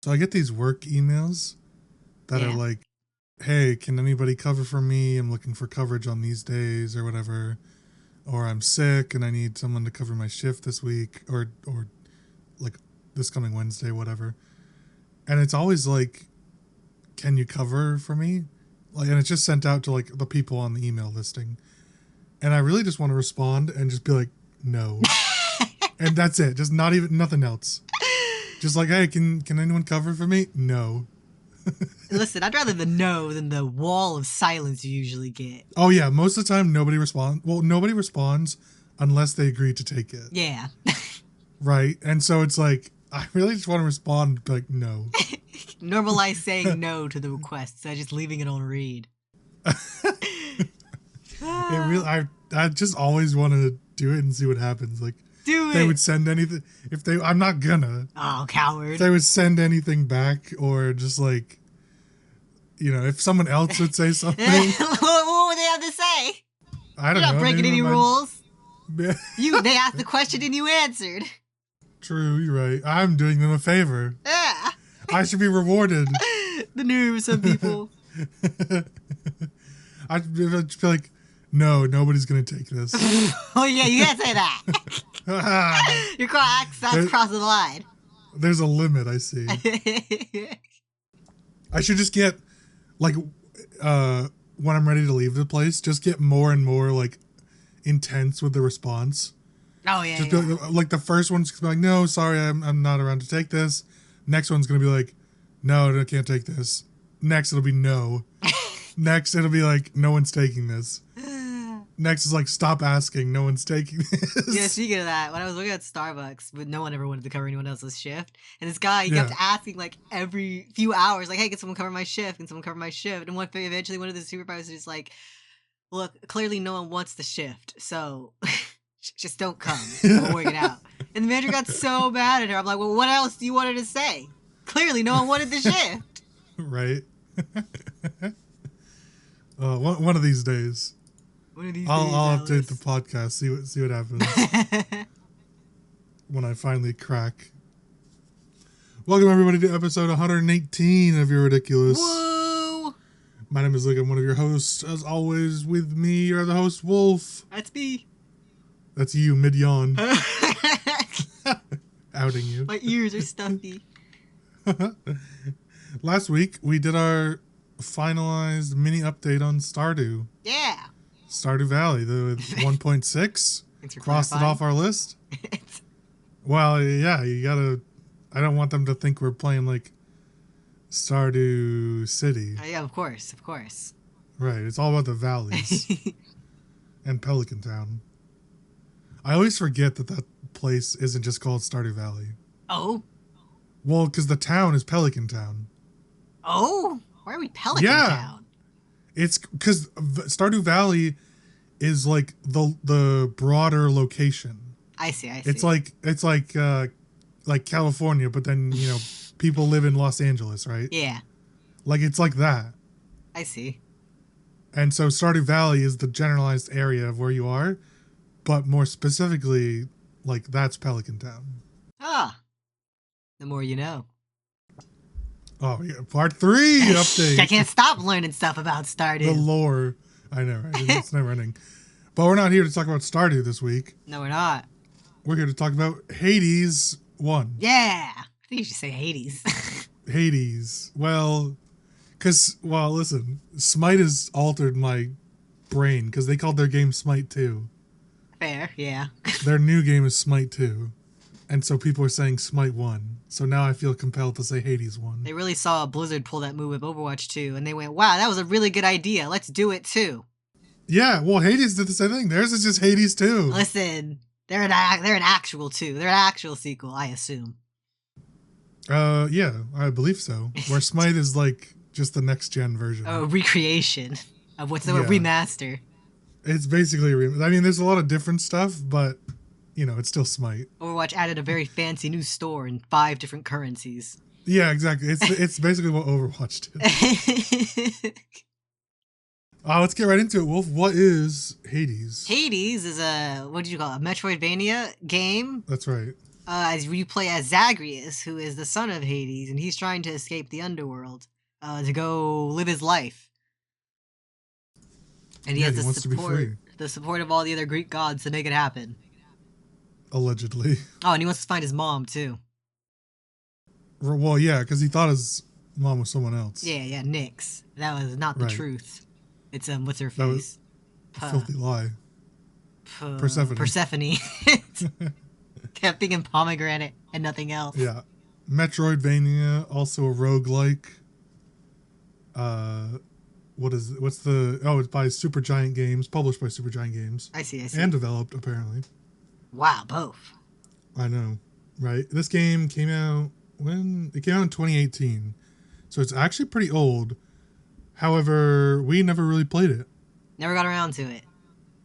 So I get these work emails that are like, hey, can anybody cover for me? I'm looking for coverage on these days or whatever. Or I'm sick and I need someone to cover my shift this week or like this coming Wednesday, whatever. And it's always like, can you cover for me? Like, and it's just sent out to like the people on the email listing. And I really just want to respond and just be like, no. And that's it. Just nothing else. Just like, hey, can anyone cover for me? No. Listen, I'd rather the no than the wall of silence you usually get. Oh, yeah. Most of the time, nobody responds. Well, nobody responds unless they agree to take it. Yeah. Right? And so it's like, I really just want to respond, but like, no. Normalize saying no to the request instead of just leaving it on read. I just always want to do it and see what happens. Like, do it. They would send anything. I'm not gonna. Oh, coward. If they would send anything back or just like, if someone else would say something. What would they have to say? I don't know. You're not breaking any rules. Yeah. They asked the question and you answered. True, you're right. I'm doing them a favor. Yeah. I should be rewarded. The nerve of some people. I'd feel like, no, nobody's going to take this. Oh, yeah, you can't say that. You're crossing the line. There's a limit, I see. I should just get, like, when I'm ready to leave the place, just get more and more, like, intense with the response. Oh, yeah, just yeah. like the first one's gonna be like, no, sorry, I'm not around to take this. Next one's going to be like, no, I can't take this. Next, it'll be no. Next, it'll be like, no one's taking this. Next is like, stop asking, no one's taking this. Yeah, speaking of that, when I was working at Starbucks, but no one ever wanted to cover anyone else's shift, and this guy, he kept asking like every few hours, like, hey, can someone cover my shift? Can someone cover my shift? And eventually one of the supervisors is like, look, clearly no one wants the shift, so just don't come. We'll work it out. And the manager got so mad at her. I'm like, well, what else do you want her to say? Clearly no one wanted the shift. Right. One of these days. I'll update the podcast. See what happens when I finally crack. Welcome everybody to episode 118 of You're Ridiculous. Woo! My name is Luke. I'm one of your hosts. As always, with me are the host Wolf. That's me. That's you mid yawn. Outing you. My ears are stuffy. Last week we did our finalized mini update on Stardew. Yeah. Stardew Valley, the 1.6. Crossed it off our list. Well, yeah, you gotta. I don't want them to think we're playing like Stardew City. Yeah, of course. Right, it's all about the valleys and Pelican Town. I always forget that place isn't just called Stardew Valley. Oh? Well, because the town is Pelican Town. Oh? Why are we Pelican Town? It's because Stardew Valley is like the broader location. I see. It's like California, but then people live in Los Angeles, right? Yeah. Like it's like that. I see. And so Stardew Valley is the generalized area of where you are, but more specifically, like that's Pelican Town. Ah. The more you know. Oh, yeah. Part 3 update. I can't stop learning stuff about Stardew. The lore. I know, right? It's never ending. But we're not here to talk about Stardew this week. No, we're not. We're here to talk about Hades 1. Yeah. I think you should say Hades. Hades. Well, listen, Smite has altered my brain because they called their game Smite 2. Fair, yeah. Their new game is Smite 2. And so people are saying Smite 1. So now I feel compelled to say Hades 1. They really saw Blizzard pull that move with Overwatch 2, and they went, wow, that was a really good idea. Let's do it too. Yeah, well, Hades did the same thing. Theirs is just Hades 2. Listen, they're an actual 2. They're an actual sequel, I assume. Yeah, I believe so. Where Smite is like just the next gen version. Oh, recreation of what's a remaster. It's basically I mean, there's a lot of different stuff, but it's still Smite. Overwatch added a very fancy new store in 5 different currencies. Yeah, exactly. It's basically what Overwatch did. Let's get right into it, Wolf. What is Hades? Hades is a Metroidvania game. That's right. as you play as Zagreus, who is the son of Hades, and he's trying to escape the underworld to go live his life. And he has he wants to be free. The support of all the other Greek gods to make it happen. Allegedly. Oh, and he wants to find his mom too. Well, yeah, because he thought his mom was someone else. Yeah, Nyx. That was not the truth. It's what's her face? That was a filthy lie. Persephone. Kept thinking pomegranate and nothing else. Yeah. Metroidvania, also a roguelike. It's by Supergiant Games, published by Supergiant Games. I see. And developed, apparently. Wow, both. I know, right? This game came out it came out in 2018. So it's actually pretty old. However, we never really played it. Never got around to it.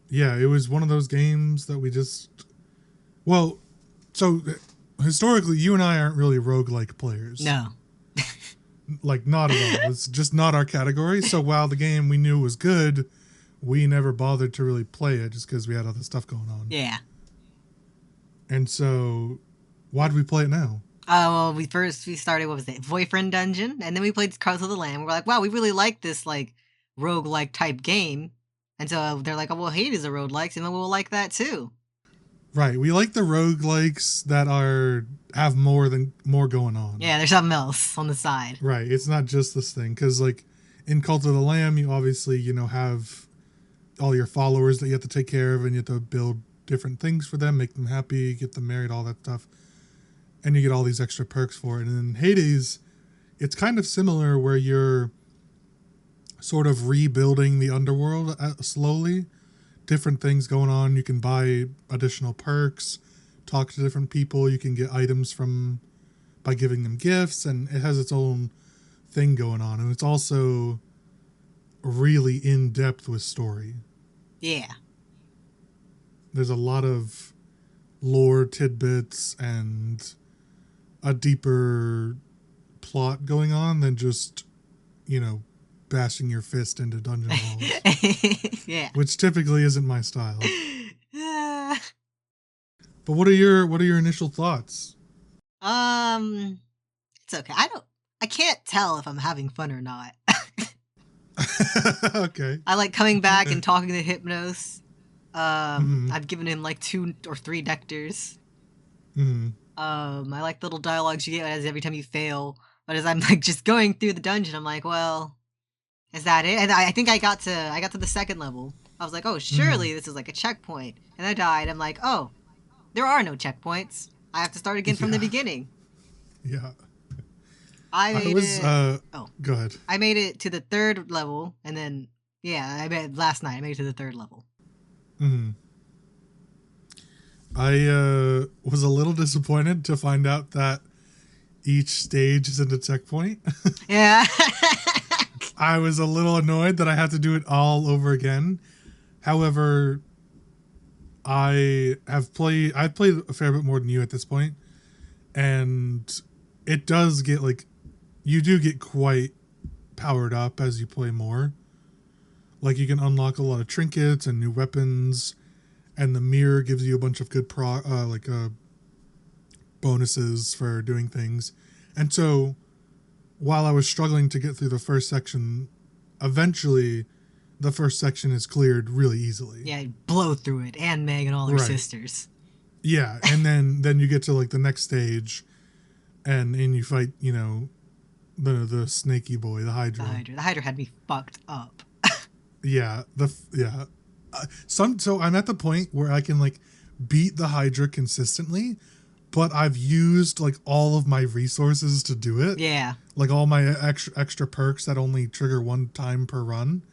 Yeah, it was one of those games that we just... Well, so historically, you and I aren't really roguelike players. No. Like, not at all. It's just not our category. So while the game we knew was good, we never bothered to really play it just because we had other stuff going on. Yeah. And so, why do we play it now? Well, we started, what was it, Boyfriend Dungeon, and then we played Cards of the Lamb. We're like, wow, we really like this, like, roguelike type game. And so they're like, oh, well, Hades is a roguelike, and then we'll like that too. Right, we like the roguelikes that have more going on. Yeah, there's something else on the side. Right, it's not just this thing, because, like, in Cult of the Lamb, you obviously, have all your followers that you have to take care of, and you have to build different things for them, make them happy, get them married, all that stuff. And you get all these extra perks for it. And in Hades, it's kind of similar where you're sort of rebuilding the underworld slowly. Different things going on. You can buy additional perks, talk to different people. You can get items by giving them gifts. And it has its own thing going on. And it's also really in-depth with story. Yeah. There's a lot of lore tidbits and a deeper plot going on than just, bashing your fist into dungeon walls. Yeah. Which typically isn't my style. But what are your initial thoughts? It's okay. I can't tell if I'm having fun or not. Okay. I like coming back and talking to Hypnos. I've given him like 2 or 3 nectars. Mm-hmm. I like the little dialogues you get every time you fail. But as I'm like just going through the dungeon, I'm like, well, is that it? And I think I got to the second level. I was like, oh, surely this is like a checkpoint. And I died. I'm like, oh, there are no checkpoints. I have to start again from the beginning. Yeah. Go ahead. I made it to the 3rd level, and then last night I made it to the 3rd level. Mm-hmm. I was a little disappointed to find out that each stage isn't a checkpoint. Yeah. I was a little annoyed that I had to do it all over again. However, I've played a fair bit more than you at this point, and it does get you do get quite powered up as you play more. Like, you can unlock a lot of trinkets and new weapons, and the mirror gives you a bunch of good bonuses for doing things. And so, while I was struggling to get through the first section, eventually the first section is cleared really easily. Yeah, you blow through it, and Meg and all her sisters. Yeah, and then you get to the next stage, and you fight, the snaky boy, the Hydra. The Hydra had me fucked up. Yeah, so I'm at the point where I can beat the Hydra consistently, but I've used all of my resources to do it. Yeah. All my extra perks that only trigger 1 time per run.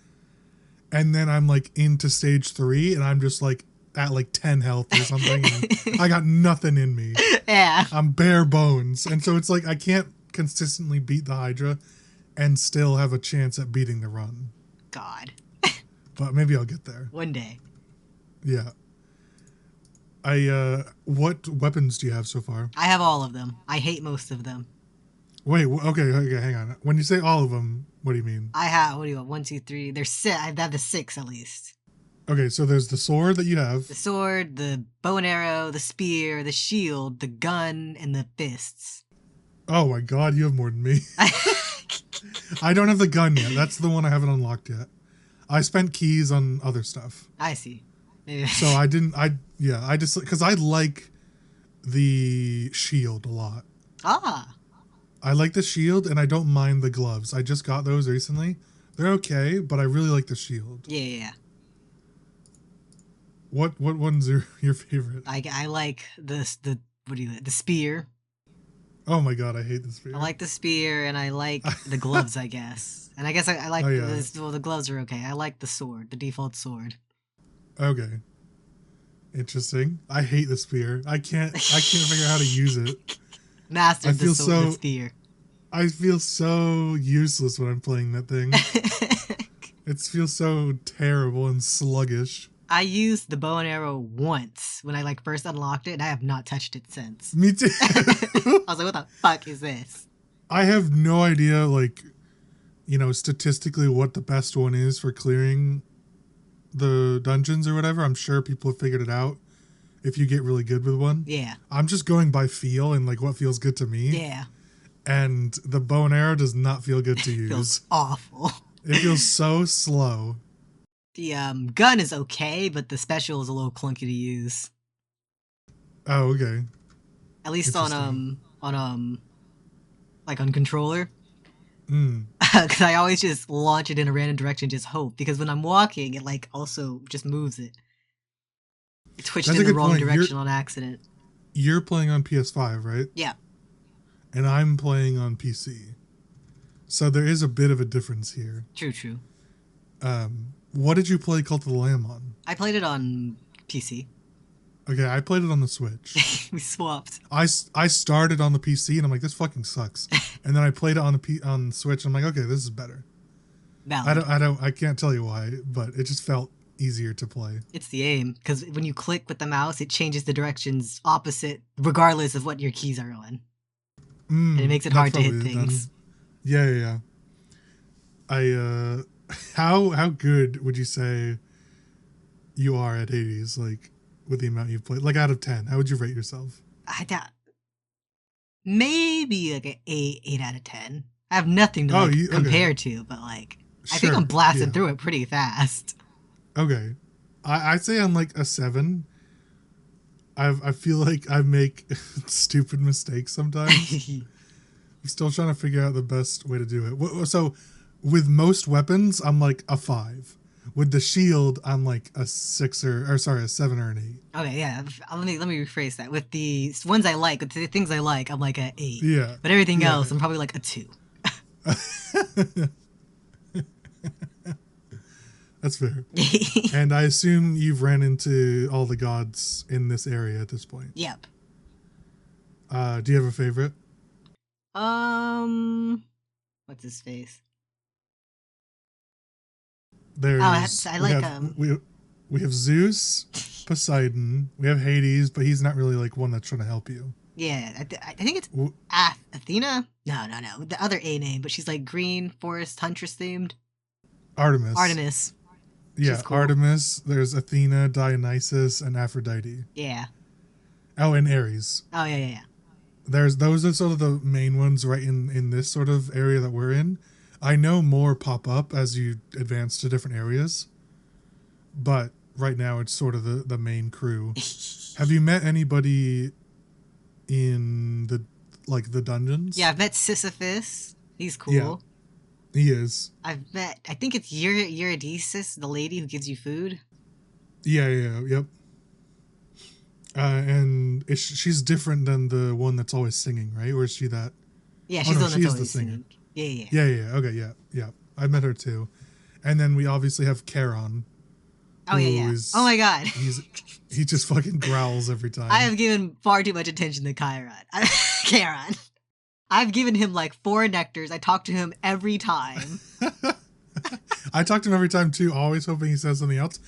And then I'm into stage 3 and I'm just at 10 health or something. And I got nothing in me. Yeah. I'm bare bones. And so it's I can't consistently beat the Hydra and still have a chance at beating the run. God. But maybe I'll get there. One day. Yeah. What weapons do you have so far? I have all of them. I hate most of them. Wait, okay, hang on. When you say all of them, what do you mean? I have, 1, 2, 3. There's 6. I have the 6 at least. Okay, so there's the sword that you have. The sword, the bow and arrow, the spear, the shield, the gun, and the fists. Oh my god, you have more than me. I don't have the gun yet. That's the one I haven't unlocked yet. I spent keys on other stuff. I see. Maybe. So I didn't. I just because I like the shield a lot. Ah. I like the shield and I don't mind the gloves. I just got those recently. They're okay, but I really like the shield. Yeah. What one's your favorite? I like the the spear. Oh my god, I hate the spear. I like the spear and I like the gloves, I guess. And I guess I like the gloves are okay. I like the sword, the default sword. Okay. Interesting. I hate the spear. I can't figure out how to use it. Mastered the sword, the spear. I feel so useless when I'm playing that thing. It feels so terrible and sluggish. I used the bow and arrow once when I first unlocked it, and I have not touched it since. Me too. I was like, what the fuck is this? I have no idea, statistically what the best one is for clearing the dungeons or whatever. I'm sure people have figured it out if you get really good with one. Yeah. I'm just going by feel and what feels good to me. Yeah. And the bow and arrow does not feel good to use. It feels awful. It feels so slow. The gun is okay, but the special is a little clunky to use. Oh, okay. At least on controller. Because I always just launch it in a random direction, just hope. Because when I'm walking, it also just moves it. It twitched in the wrong direction on accident. You're playing on PS5, right? Yeah. And I'm playing on PC. So there is a bit of a difference here. True. What did you play Cult of the Lamb on? I played it on PC. Okay, I played it on the Switch. We swapped. I started on the PC and I'm like, this fucking sucks. And then I played it on the Switch and I'm like, okay, this is better. Valid. I can't tell you why, but it just felt easier to play. It's the aim, because when you click with the mouse, it changes the directions opposite, regardless of what your keys are on. And it makes it hard to hit things. Yeah. How good would you say you are at Hades, with the amount you've played? Out of 10, how would you rate yourself? I doubt. Maybe an 8 out of 10. I have nothing to compare to, but I think I'm blasting through it pretty fast. Okay. I'd say I'm a 7. I feel like I make stupid mistakes sometimes. I'm still trying to figure out the best way to do it. So with most weapons, I'm a 5. With the shield, I'm a 7 or an 8. Okay, yeah. Let me rephrase that. With the ones I like, with the things I like, I'm an 8. Yeah. But everything else, I'm probably a 2. That's fair. And I assume you've ran into all the gods in this area at this point. Yep. Do you have a favorite? What's his face? There's I like we have Zeus, Poseidon. We have Hades, but he's not really one that's trying to help you. Yeah, I think it's Athena. No, the other A name, but she's green forest huntress themed. Artemis. Yeah, cool. Artemis. There's Athena, Dionysus, and Aphrodite. Yeah. Oh, and Ares. Oh yeah. Those are sort of the main ones right in this sort of area that we're in. I know more pop up as you advance to different areas, but right now it's sort of the main crew. Have you met anybody in the dungeons? Yeah, I've met Sisyphus. He's cool. Yeah, he is. I've met, I think it's Eurydice, the lady who gives you food. Yep. And she's different than the one that's always singing, right? Or is she that? Yeah, she's the one that's always singing. Yeah. Okay, yeah. I met her too. And then we obviously have Charon. Oh, yeah. Oh my god. He just fucking growls every time. I have given far too much attention to Charon. I've given him 4 nectars. I talk to him every time. I talk to him every time too, always hoping he says something else.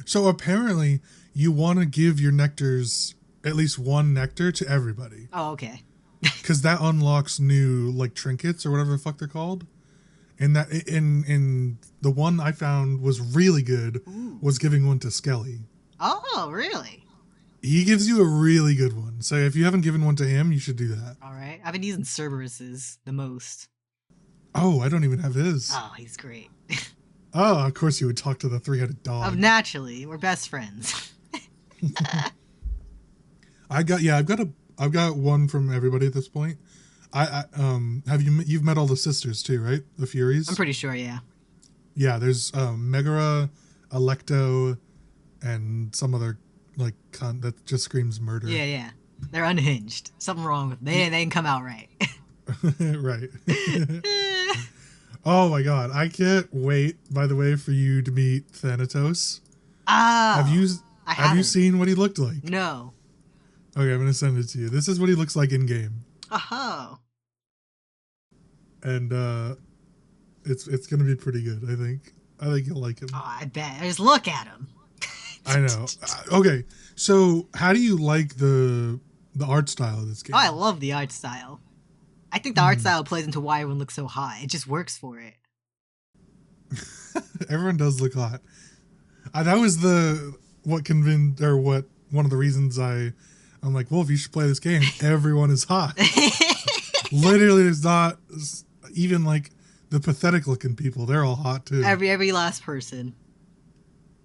So apparently you want to give your nectars, at least 1 nectar to everybody. Oh, okay. Because that unlocks new trinkets or whatever the fuck they're called. And that in the one I found was really good. Ooh. Was giving one to Skelly. Oh, really? He gives you a really good one. So if you haven't given one to him, you should do that. All right. I've been using Cerberus's the most. Oh, I don't even have his. Oh, he's great. Oh, of course you would talk to the three-headed dog. Naturally, we're best friends. I've got one from everybody at this point. You've met all the sisters too, right? The Furies. I'm pretty sure, yeah. Yeah, there's Megara, Electo, and some other like cunt that just screams murder. Yeah. They're unhinged. Something wrong with them. They didn't come out right. Right. Oh my god, I can't wait, by the way, for you to meet Thanatos. Oh, have you seen what he looked like? No. Okay, I'm gonna send it to you. This is what he looks like in game. Oh. And it's gonna be pretty good, I think. I think you'll like him. Oh, I bet. Just look at him. I know. Okay, so how do you like the art style of this game? Oh, I love the art style. I think the art style plays into why everyone looks so hot. It just works for it. Everyone does look hot. That was what one of the reasons I'm like, Wolf, you should play this game. Everyone is hot. Literally, there's not even like the pathetic looking people. They're all hot too. Every last person.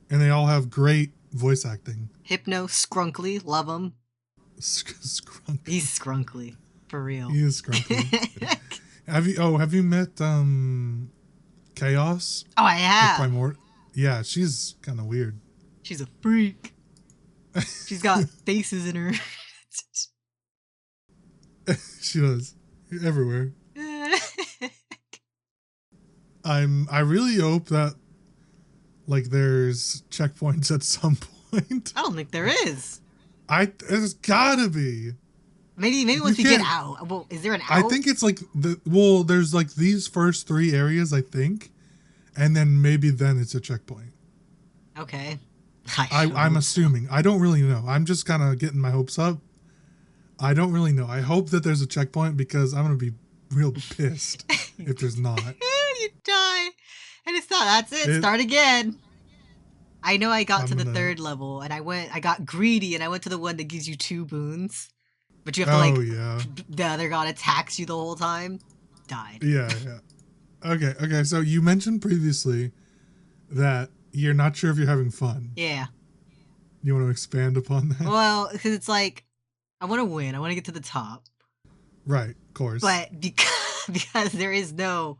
And they all have great voice acting. Hypno, Skrunkly, love him. Skrunkly. He's Skrunkly. For real. He is Skrunkly. Have you met Chaos? Oh, I have. Yeah, she's kind of weird. She's a freak. She's got faces in her. She does. Everywhere. I really hope that like there's checkpoints at some point. I don't think there is. There's gotta be. Maybe once we get out. Well, is there an out? I think it's like there's like these first 3 areas, I think, and then it's a checkpoint. Okay. I'm assuming. I don't really know. I'm just kind of getting my hopes up. I don't really know. I hope that there's a checkpoint because I'm gonna be real pissed if there's not. You die, and it's not. That's it. Start again. I know I got to the 3rd level, and I got greedy, and I went to the one that gives you 2 boons. But you have to, the other god attacks you the whole time. Died. Yeah. Okay, so you mentioned previously that you're not sure if you're having fun. Yeah. You want to expand upon that? Well, because it's like, I want to win. I want to get to the top. Right, of course. But because there's no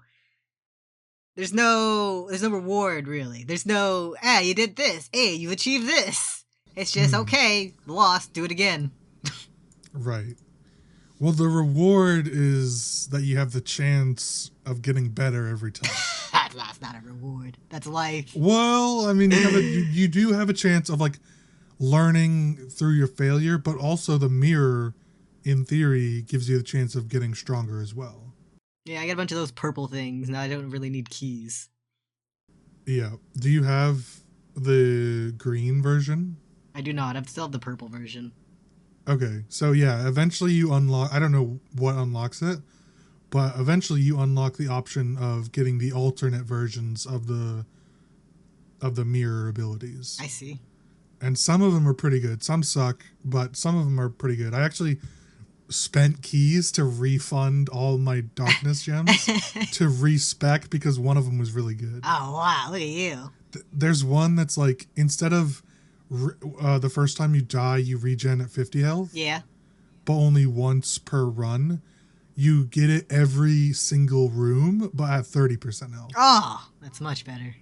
reward, really. There's no, you did this. Hey, you achieved this. It's just, okay, lost, do it again. Right. Well, the reward is that you have the chance of getting better every time. That's not a reward. That's life. Well, I mean, you do have a chance of like learning through your failure, but also the mirror, in theory, gives you the chance of getting stronger as well. Yeah, I got a bunch of those purple things. Now I don't really need keys. Yeah. Do you have the green version? I do not. I still have the purple version. Okay, so yeah, eventually you unlock, I don't know what unlocks it, but eventually you unlock the option of getting the alternate versions of the mirror abilities. I see. And some of them are pretty good. Some suck, but some of them are pretty good. I actually spent keys to refund all my darkness gems to respec because one of them was really good. Oh, wow, look at you. There's one that's like, instead of the first time you die, you regen at 50 health. Yeah. But only once per run. You get it every single room, but at 30% health. Oh, that's much better.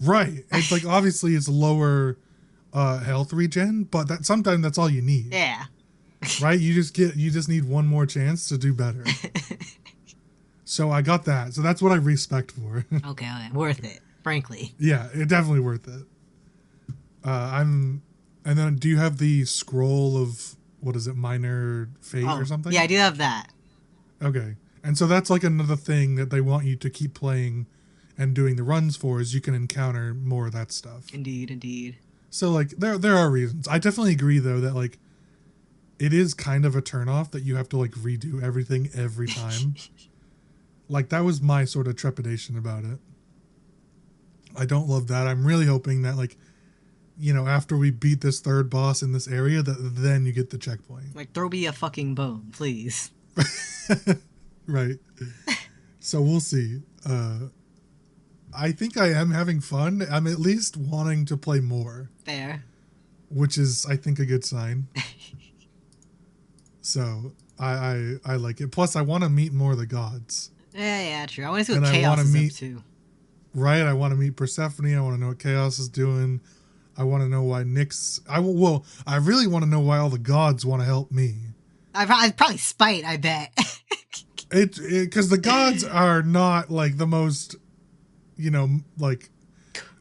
Right. It's like, obviously it's lower health regen, but sometimes that's all you need. Yeah. Right? You just need one more chance to do better. So I got that. So that's what I respect for. Okay, worth it, frankly. Yeah, it's definitely worth it. And then do you have the scroll of, what is it, minor fate or something? Yeah, I do have that. Okay. And so that's like another thing that they want you to keep playing and doing the runs for, is you can encounter more of that stuff. Indeed. So like there are reasons. I definitely agree though that like it is kind of a turnoff that you have to like redo everything every time. Like, that was my sort of trepidation about it. I don't love that. I'm really hoping that, like, after we beat this third boss in this area, that then you get the checkpoint. Like, throw me a fucking bone, please. Right. So we'll see. I think I am having fun. I'm at least wanting to play more. Fair. Which is, I think, a good sign. So I like it. Plus, I want to meet more of the gods. Yeah, true. I want to see what Chaos is up to. Right, I want to meet Persephone. I want to know what Chaos is doing. I want to know why Nyx... I really want to know why all the gods want to help me. I'd probably spite, I bet. Because the gods are not, like, the most, like...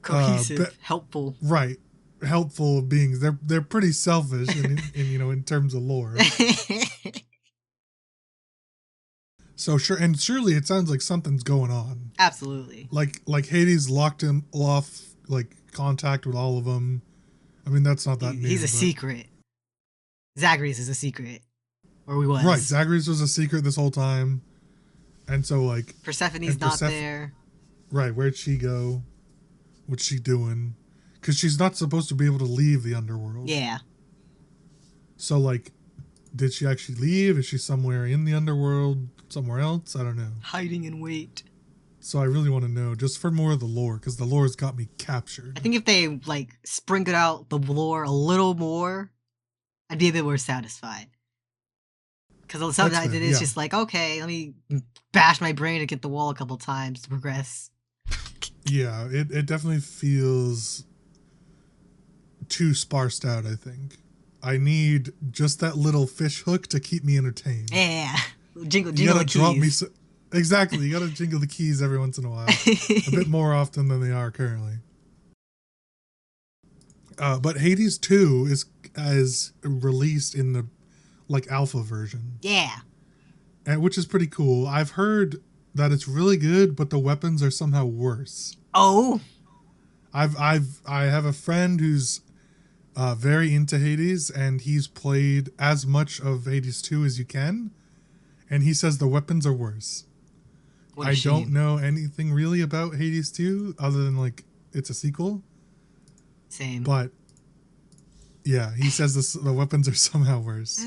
cohesive, helpful. Right. Helpful beings. They're pretty selfish in terms of lore. So surely it sounds like something's going on. Absolutely. Like Hades locked him off, like, contact with all of them. I mean, that's not that new. He's a secret. Zagreus is a secret. Or we was. Right, Zagreus was a secret this whole time. And so, like... Persephone's not there. Right, where'd she go? What's she doing? Because she's not supposed to be able to leave the underworld. Yeah. So, like, did she actually leave? Is she somewhere in the underworld? Somewhere else? I don't know. Hiding in wait. So I really want to know, just for more of the lore, because the lore's got me captured. I think if they, like, sprinkled out the lore a little more, I'd be a bit more satisfied. Because sometimes it is just like, okay, let me bash my brain against the wall a couple times to progress. Yeah, it definitely feels too sparsed out, I think. I need just that little fish hook to keep me entertained. Yeah. Jingle the keys. Exactly, you gotta jingle the keys every once in a while. A bit more often than they are currently. But Hades 2 is released in the, like, alpha version. Yeah. Which is pretty cool. I've heard that it's really good, but the weapons are somehow worse. Oh. I have a friend who's very into Hades, and he's played as much of Hades 2 as you can, and he says the weapons are worse. I don't know anything really about Hades 2 other than, like, it's a sequel. Same. But yeah, he says the weapons are somehow worse.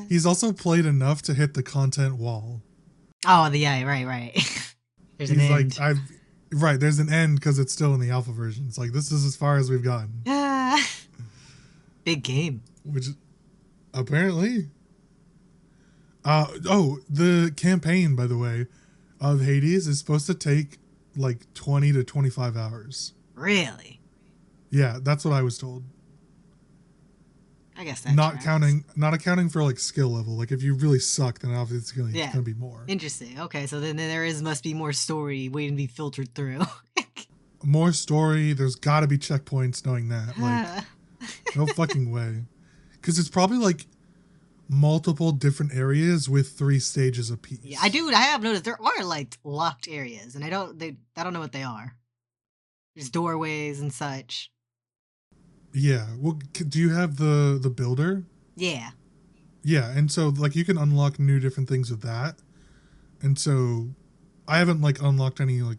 He's also played enough to hit the content wall. Oh, yeah, right. There's an end. Right, there's an end because it's still in the alpha version. It's like, this is as far as we've gotten. Big game. Which, apparently. The campaign, by the way, of Hades is supposed to take like 20 to 25 hours. Really? Yeah, that's what I was told. I guess that's not accounting for, like, skill level. Like, if you really suck, then obviously it's gonna be more. Interesting. Okay, so then must be more story waiting to be filtered through. More story. There's got to be checkpoints. Knowing that, like, no fucking way. Because it's probably like multiple different areas with 3 stages apiece. Yeah, I have noticed there are, like, locked areas, and I don't know what they are. There's doorways and such. Yeah. Well, do you have the builder? Yeah. Yeah, and so, like, you can unlock new different things with that. And so I haven't, like, unlocked any, like,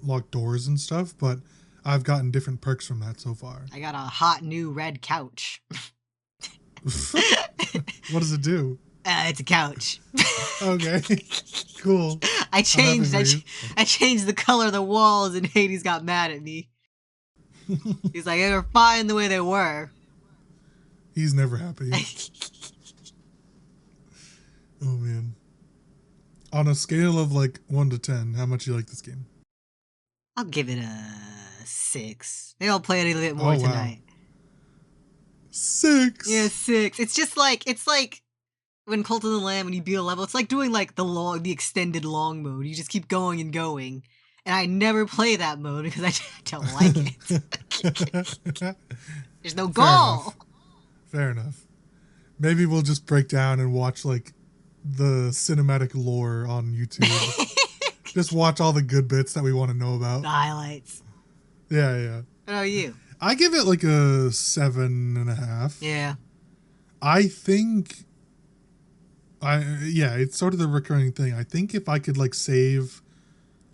locked doors and stuff, but I've gotten different perks from that so far. I got a hot new red couch. What does it do? It's a couch. Okay. Cool. I changed the color of the walls, and Hades got mad at me. He's like, they were fine the way they were. He's never happy. Oh, man. On a scale of, like, 1 to 10, how much you like this game? I'll give it a 6. Maybe I'll play it a little bit more tonight. 6? Yeah, 6. It's just like, when Cult of the Lamb, when you beat a level, it's like doing, like, the extended long mode. You just keep going and going. And I never play that mode because I don't like it. There's no goal. Fair enough. Maybe we'll just break down and watch, like, the cinematic lore on YouTube. Just watch all the good bits that we want to know about. The highlights. Yeah. What about you? I give it like a 7.5. Yeah. I think Yeah, it's sort of the recurring thing. I think if I could like save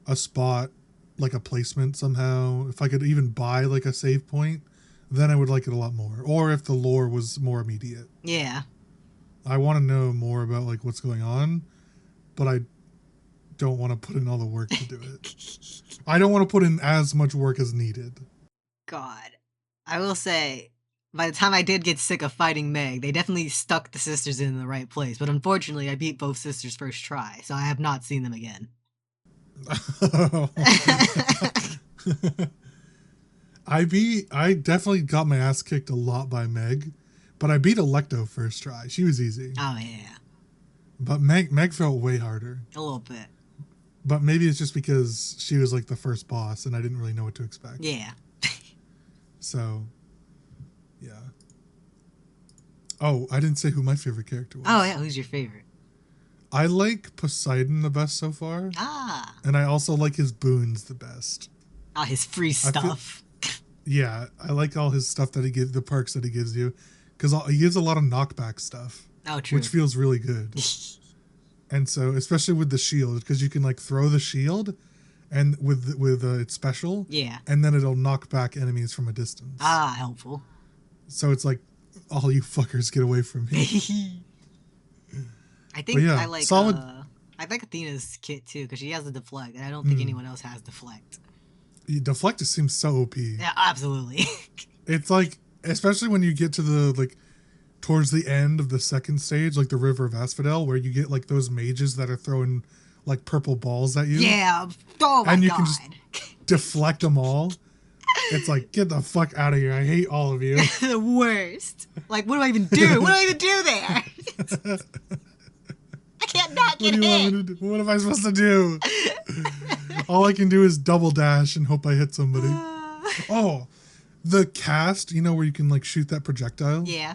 a spot, like a placement somehow, if I could even buy like a save point, then I would like it a lot more. Or if the lore was more immediate. Yeah. I want to know more about like what's going on, but I don't want to put in all the work to do it. I don't want to put in as much work as needed. God. I will say, by the time I did get sick of fighting Meg, they definitely stuck the sisters in the right place. But unfortunately, I beat both sisters first try, so I have not seen them again. I definitely got my ass kicked a lot by Meg, but I beat Electo first try. She was easy. Oh, yeah. But Meg felt way harder. A little bit. But maybe it's just because she was like the first boss and I didn't really know what to expect. Yeah. So, yeah. Oh, I didn't say who my favorite character was. Oh, yeah. Who's your favorite? I like Poseidon the best so far. Ah. And I also like his boons the best. Ah, his free stuff. Yeah, I like all his stuff that he gives, the perks that he gives you. Because he gives a lot of knockback stuff. Oh, true. Which feels really good. And so, especially with the shield, because you can like throw the shield and with its special. Yeah. And then it'll knock back enemies from a distance. Ah, helpful. So it's like, all you fuckers get away from me. I think yeah, I like solid. I like Athena's kit too because she has the deflect, and I don't think anyone else has deflect. Deflect just seems so OP. Yeah, absolutely. It's like, especially when you get to the like towards the end of the second stage, like the River of Asphodel, where you get like those mages that are throwing like purple balls at you. Yeah. Oh my god. And you can just deflect them all. It's like, get the fuck out of here. I hate all of you. The worst. Like, what do I even do? What do I even do there? I can't not get hit. What am I supposed to do? All I can do is double dash and hope I hit somebody. Oh, the cast, you know, where you can like shoot that projectile? Yeah.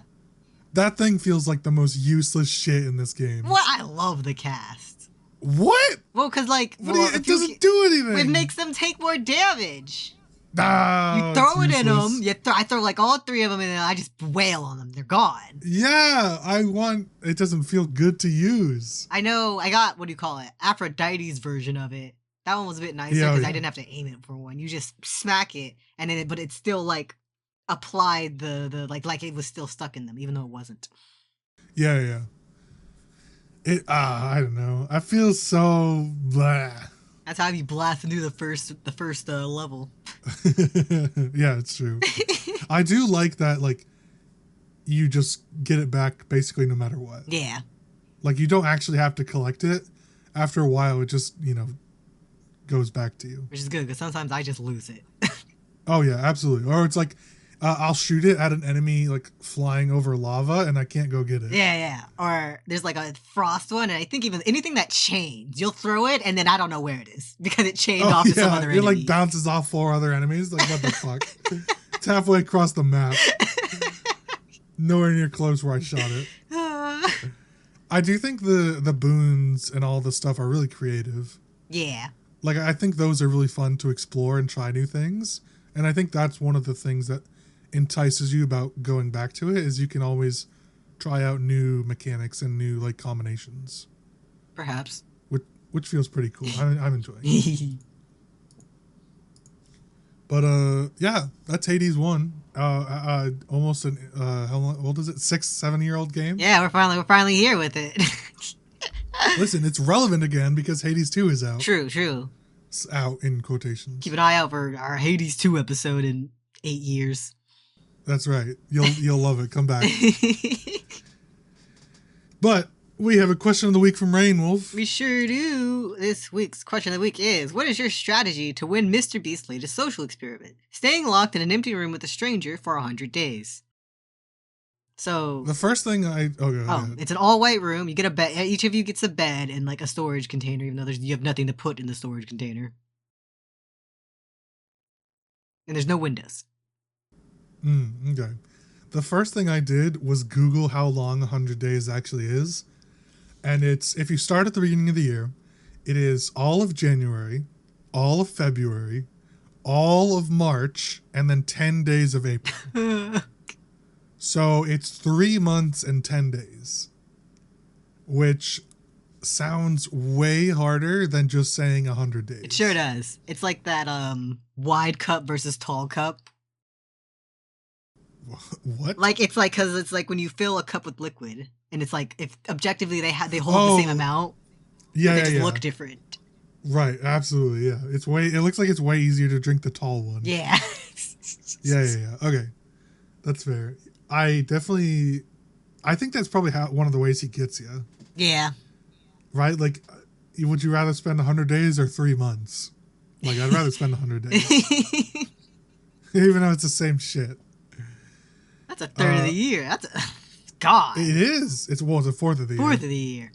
That thing feels like the most useless shit in this game. What? I love the cast. What? Well, because like... It doesn't do anything. It makes them take more damage. No, you throw it in them. I throw like all three of them and then I just wail on them. They're gone. Yeah, it doesn't feel good to use. I know. I got, what do you call it? Aphrodite's version of it. That one was a bit nicer because I didn't have to aim it for one. You just smack it and then but it still like applied the like it was still stuck in them even though it wasn't. Yeah. I don't know. I feel so blah. That's how you blast into the first level. Yeah, it's true. I do like that, like, you just get it back basically no matter what. Yeah. Like, you don't actually have to collect it. After a while, it just, goes back to you. Which is good, because sometimes I just lose it. Oh, yeah, absolutely. Or it's like, I'll shoot it at an enemy, like, flying over lava, and I can't go get it. Yeah. Or there's, like, a frost one, and I think even anything that chains, you'll throw it, and then I don't know where it is, because it chained off to some other enemy. It, like, bounces off 4 other enemies. Like, what the fuck? It's halfway across the map. Nowhere near close where I shot it. I do think the boons and all the stuff are really creative. Yeah. Like, I think those are really fun to explore and try new things. And I think that's one of the things that entices you about going back to it is you can always try out new mechanics and new, like, combinations. Perhaps. Which feels pretty cool. I'm enjoying it. But, yeah, that's Hades 1. Almost how long, what is it? 6-7-year-old game? Yeah, we're finally here with it. Listen, it's relevant again because Hades 2 is out. True. It's out in quotations. Keep an eye out for our Hades 2 episode in 8 years. That's right. You'll love it. Come back. But we have a question of the week from Rain Wolf. We sure do. This week's question of the week is, what is your strategy to win Mr. Beast's latest social experiment? Staying locked in an empty room with a stranger for 100 days. So the first thing it's an all-white room. You get a bed. Each of you gets a bed and like a storage container, even though you have nothing to put in the storage container. And there's no windows. Okay. The first thing I did was Google how long 100 days actually is. And it's, if you start at the beginning of the year, it is all of January, all of February, all of March, and then 10 days of April. So it's 3 months and 10 days. which sounds way harder than just saying 100 days. It sure does. It's like that wide cup versus tall cup. What? Like it's like because it's like when you fill a cup with liquid, and it's like if objectively they hold the same amount, yeah, but they just look different. Right, absolutely, yeah. It looks like it's way easier to drink the tall one. Yeah. yeah. Okay, that's fair. I think that's probably one of the ways he gets you. Yeah. Right, like, would you rather spend 100 days or 3 months? Like, I'd rather spend 100 days, even though it's the same shit. That's a third of the year. That's God. It is. It's a fourth of the year. Fourth of the year.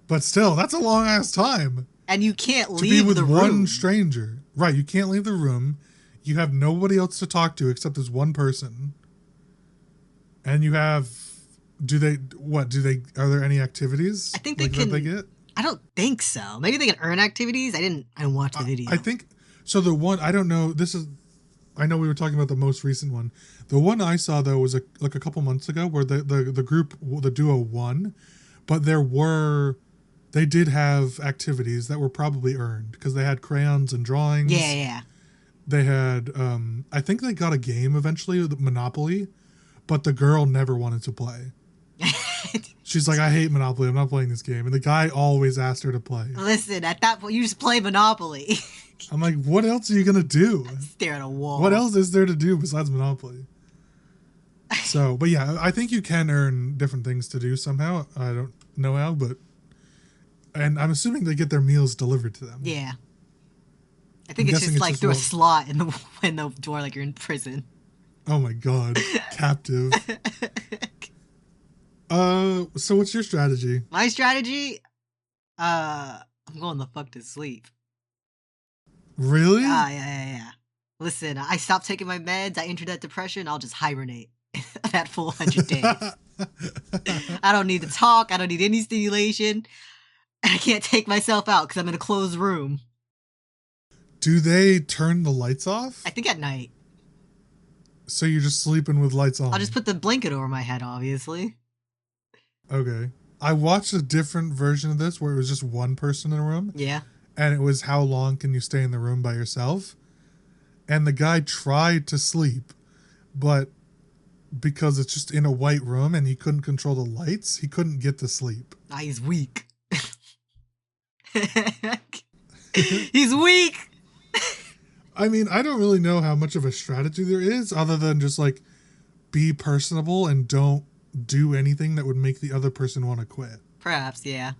But still, that's a long ass time. And you can't leave to be with the one room. stranger. Right, you can't leave the room. You have nobody else to talk to except this one person. And you have are there any activities? I think they that they get? I don't think so. Maybe they can earn activities. I didn't watch the video. I think so. The one I don't know. I know we were talking about the most recent one. The one I saw though was a couple months ago where the group, the duo won, but they did have activities that were probably earned because they had crayons and drawings. Yeah. They had I think they got a game eventually, Monopoly, but the girl never wanted to play. She's like, I hate Monopoly. I'm not playing this game. And the guy always asked her to play. Listen, at that point, you just play Monopoly. I'm like, what else are you going to do? Stare at a wall. What else is there to do besides Monopoly? So, but yeah, I think you can earn different things to do somehow. I don't know how, and I'm assuming they get their meals delivered to them. Yeah. I think it's just like through a slot in the door, like you're in prison. Oh my God. Captive. So what's your strategy? My strategy? I'm going the fuck to sleep. Really? Yeah. Listen, I stopped taking my meds, I entered that depression, I'll just hibernate. That full 100 days. I don't need to talk, I don't need any stimulation. I can't take myself out because I'm in a closed room. Do they turn the lights off? I think at night. So you're just sleeping with lights on? I'll just put the blanket over my head, obviously. Okay. I watched a different version of this where it was just one person in a room. Yeah. And it was how long can you stay in the room by yourself? And the guy tried to sleep, but because it's just in a white room and he couldn't control the lights, he couldn't get to sleep. He's weak. He's weak. I mean, I don't really know how much of a strategy there is other than just like be personable and don't do anything that would make the other person want to quit. Perhaps, yeah.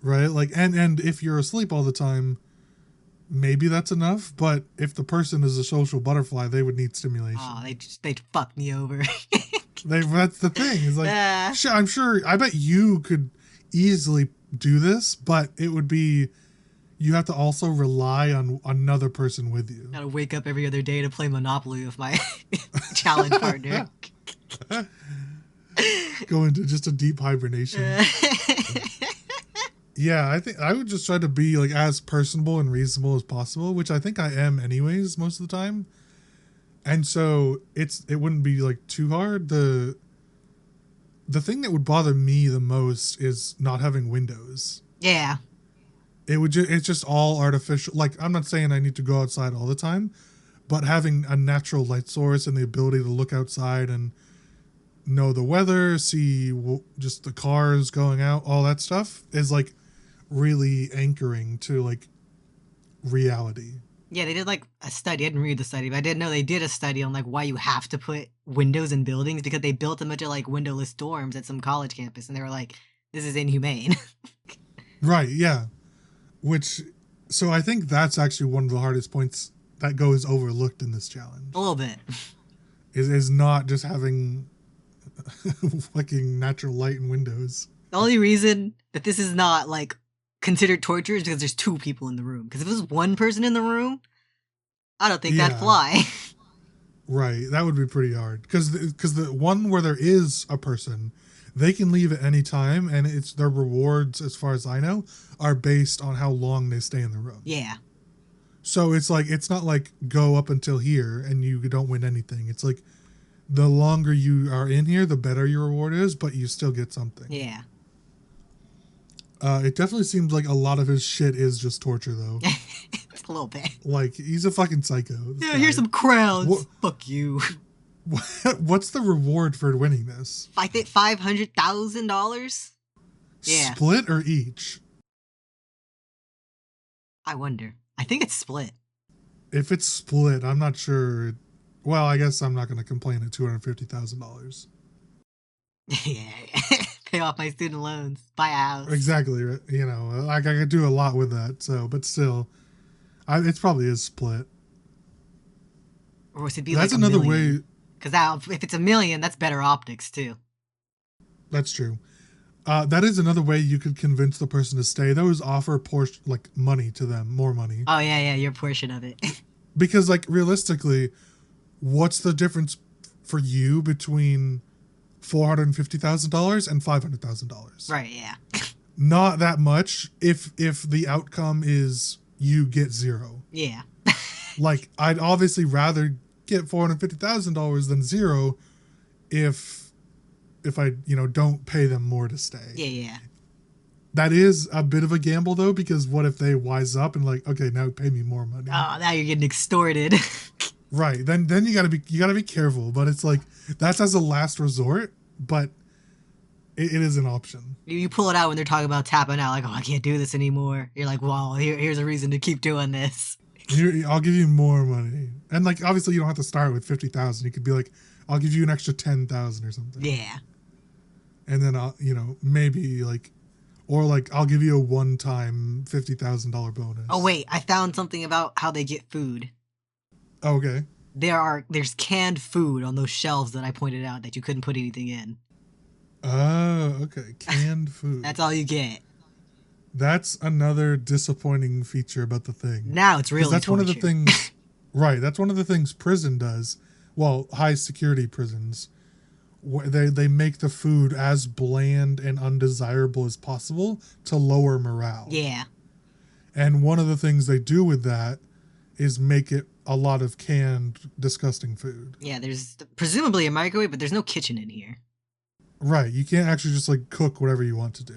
Right? Like, and if you're asleep all the time, maybe that's enough. But if the person is a social butterfly, they would need stimulation. Oh, they'd fuck me over. That's the thing. It's like, I'm sure, I bet you could easily do this, but it would be, you have to also rely on another person with you. Gotta wake up every other day to play Monopoly with my challenge partner. Go into just a deep hibernation. Yeah, I think I would just try to be like as personable and reasonable as possible, which I think I am anyways most of the time. And so it wouldn't be like too hard. The thing that would bother me the most is not having windows. Yeah. It's just all artificial. Like, I'm not saying I need to go outside all the time, but having a natural light source and the ability to look outside and know the weather, see just the cars going out, all that stuff is like really anchoring to like reality. Yeah, they did like a study. I didn't read the study, but I didn't know they did a study on like why you have to put windows in buildings, because they built a bunch of like windowless dorms at some college campus, and they were like, this is inhumane. Right, yeah. So I think that's actually one of the hardest points that goes overlooked in this challenge. A little bit. Is not just having fucking natural light and windows. The only reason that this is not like considered torture is because there's two people in the room. Because if it was one person in the room, I don't think that'd fly. Right, that would be pretty hard. Because the one where there is a person, they can leave at any time, and it's their rewards, as far as I know, are based on how long they stay in the room. Yeah. So it's like, it's not like go up until here and you don't win anything. It's like, the longer you are in here, the better your reward is, but you still get something. Yeah. It definitely seems like a lot of his shit is just torture, though. A little bit. Like, he's a fucking psycho. Yeah, here's some crowns. Fuck you. What's the reward for winning this? I think $500,000. Yeah. Split or each? I wonder. I think it's split. If it's split, I'm not sure. Well, I guess I'm not going to complain at $250,000. Yeah. Pay off my student loans. Buy a house. Exactly. You know, like I could do a lot with that. So, but still, it probably is split. Or would it be that's like another million? way. Because if it's $1 million, that's better optics too. That's true. That is another way you could convince the person to stay. Though is offer like money to them, more money. Oh yeah, your portion of it. Because like realistically, what's the difference for you between $450,000 and $500,000? Right. Yeah. Not that much. If the outcome is you get zero. Yeah. Like I'd obviously rather get $450,000 than zero if I, don't pay them more to stay. Yeah. That is a bit of a gamble though, because what if they wise up and like, okay, now pay me more money. Oh, now you're getting extorted. Right. Then you gotta be careful. But it's like that's as a last resort, but it is an option. You pull it out when they're talking about tapping out, like, oh, I can't do this anymore. You're like, well, here's a reason to keep doing this. I'll give you more money. And like obviously you don't have to start with 50,000. You could be like, I'll give you an extra 10,000 or something. Yeah. And then I'll, maybe like, or like I'll give you a one-time $50,000 bonus. Oh wait, I found something about how they get food. Oh, okay. There's canned food on those shelves that I pointed out that you couldn't put anything in. Oh, okay. Canned food. That's all you get. That's another disappointing feature about the thing. Now it's really that's torture. One of the things. Right. That's one of the things prison does. Well, high security prisons. They make the food as bland and undesirable as possible to lower morale. Yeah. And one of the things they do with that is make it a lot of canned, disgusting food. Yeah, there's presumably a microwave, but there's no kitchen in here. Right. You can't actually just like cook whatever you want to do.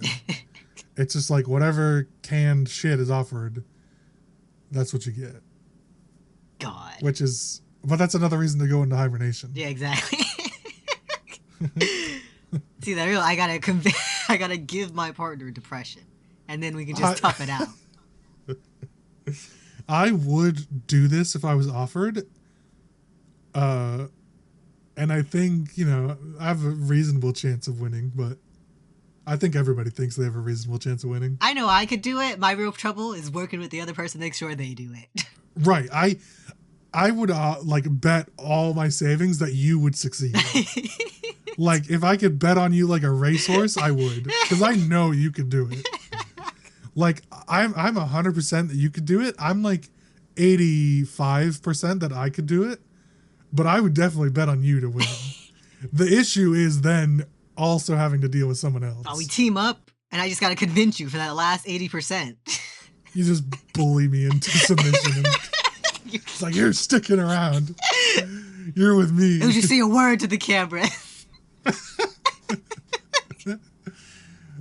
It's just like whatever canned shit is offered, that's what you get. God. But that's another reason to go into hibernation. Yeah, exactly. See, I gotta give my partner depression, and then we can just tough it out. I would do this if I was offered. And I think, I have a reasonable chance of winning, but I think everybody thinks they have a reasonable chance of winning. I know I could do it. My real trouble is working with the other person to make sure they do it. Right. I would bet all my savings that you would succeed. Like if I could bet on you like a racehorse, I would, because I know you could do it. Like I'm 100% that you could do it. I'm like 85% that I could do it, but I would definitely bet on you to win. The issue is then also having to deal with someone else. Oh, we team up, and I just got to convince you for that last 80%. You just bully me into submission. And it's like, you're sticking around. You're with me. Don't you say a word to the camera.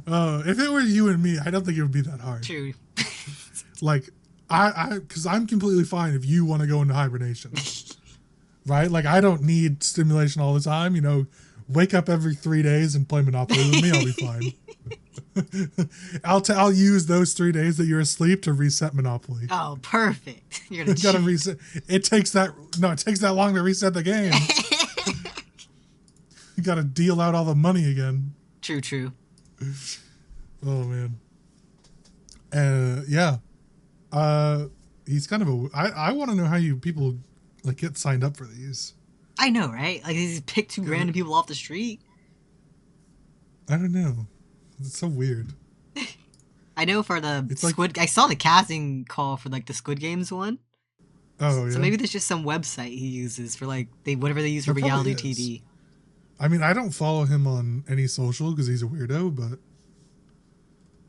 If it were you and me, I don't think it would be that hard. True. Like, because I'm completely fine if you want to go into hibernation. Right? Like, I don't need stimulation all the time. Wake up every 3 days and play Monopoly with me. I'll be fine. I'll use those 3 days that you're asleep to reset Monopoly. Oh, perfect. You're gonna gotta reset. It takes that long to reset the game. You gotta deal out all the money again. True. Oh man. Yeah. He's kind of I want to know how you people like get signed up for these. I know, right? Like, they just pick two random people off the street. I don't know. It's so weird. I know for the Squid... I saw the casting call for, like, the Squid Games one. Oh, yeah? So maybe there's just some website he uses for, like, whatever they use for reality TV. I mean, I don't follow him on any social because he's a weirdo, but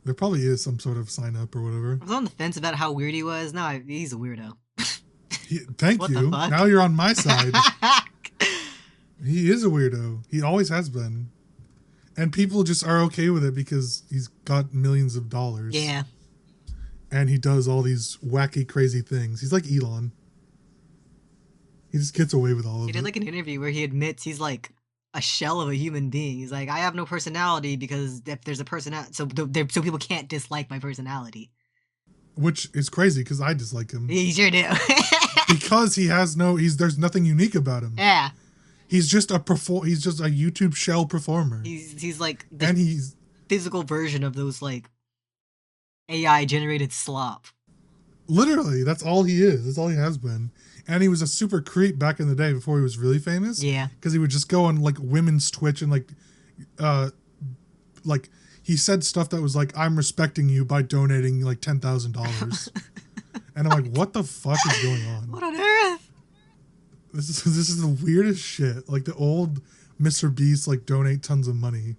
there probably is some sort of sign-up or whatever. I was on the fence about how weird he was. No, he's a weirdo. Thank you. Now you're on my side. He is a weirdo. He always has been. And people just are okay with it because he's got millions of dollars. Yeah. And he does all these wacky, crazy things. He's like Elon. He just gets away with all of it. He did like an interview where he admits he's like a shell of a human being. He's like, I have no personality because if there's a personality, so people can't dislike my personality. Which is crazy because I dislike him. You sure do. Because there's nothing unique about him. Yeah. He's just a YouTube shell performer. He's like the physical version of those like AI generated slop. Literally, that's all he is. That's all he has been. And he was a super creep back in the day before he was really famous. Yeah. Because he would just go on like women's Twitch and like he said stuff that was like, I'm respecting you by donating like $10,000. And I'm like, what the fuck is going on? What on earth? This is the weirdest shit. Like the old Mr. Beast like donate tons of money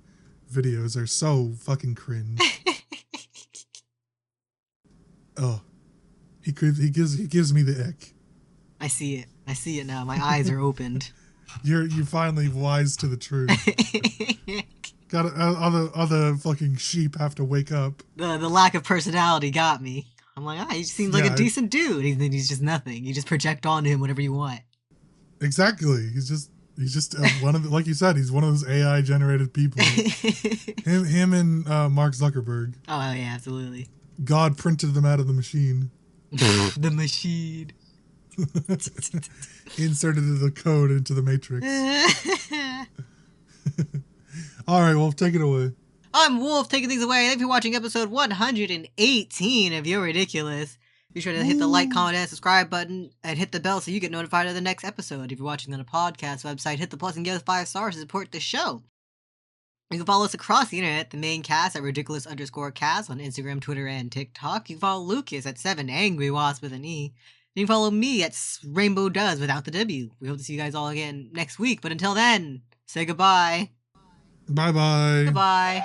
videos are so fucking cringe. Oh. He gives me the ick. I see it. I see it now. My eyes are opened. You're finally wise to the truth. Got other fucking sheep have to wake up. The lack of personality got me. I'm like, he seems like a decent dude. He's just nothing. You just project onto him whatever you want. Exactly. He's just one of the, like you said, he's one of those AI generated people. him and Mark Zuckerberg. Oh yeah, absolutely. God printed them out of the machine. The machine. Inserted the code into the matrix. All right, Wolf, take it away. I'm Wolf, taking things away. Thank you for watching episode 118 of You're Ridiculous. Be sure to hit the like, comment, and subscribe button, and hit the bell so you get notified of the next episode. If you're watching on a podcast website, hit the plus and give us 5 stars to support the show. You can follow us across the internet, the main cast at ridiculous_cast on Instagram, Twitter, and TikTok. You can follow Lucas at 7AngryWasp with an E. You can follow me at Rainbow Does without the W. We hope to see you guys all again next week, but until then, say goodbye. Bye-bye. Goodbye.